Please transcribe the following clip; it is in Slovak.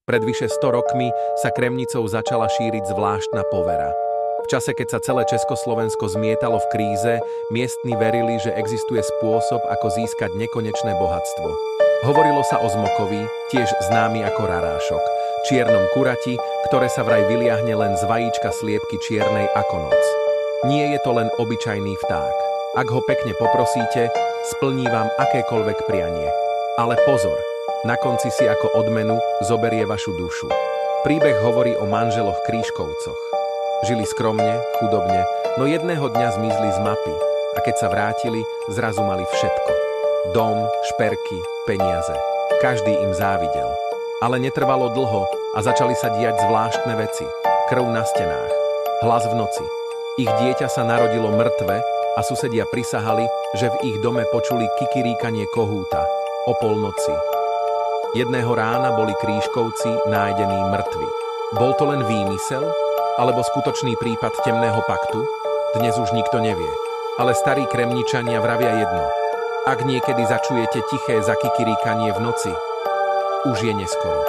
Pred vyše 100 rokmi sa Kremnicou začala šíriť zvláštna povera. V čase, keď sa celé Československo zmietalo v kríze, miestni verili, že existuje spôsob, ako získať nekonečné bohatstvo. Hovorilo sa o zmokovi, tiež známy ako rarášok, čiernom kurati, ktoré sa vraj vyliahne len z vajíčka sliepky čiernej ako noc. Nie je to len obyčajný vták. Ak ho pekne poprosíte, splní vám akékoľvek prianie. Ale pozor, na konci si ako odmenu zoberie vašu dušu. Príbeh hovorí o manželoch Krížkovcoch. Žili skromne, chudobne, no jedného dňa zmizli z mapy a keď sa vrátili, zrazu mali všetko. Dom, šperky, peniaze. Každý im závidel. Ale netrvalo dlho a začali sa diať zvláštne veci. Krv na stenách, hlas v noci. Ich dieťa sa narodilo mŕtve a susedia prisahali, že v ich dome počuli kikiríkanie kohúta o polnoci. Jedného rána boli Krížkovci nájdení mŕtvi. Bol to len výmysel? Alebo skutočný prípad temného paktu? Dnes už nikto nevie. Ale starí Kremničania vravia jedno. Ak niekedy začujete tiché zakikiríkanie v noci, už je neskoro.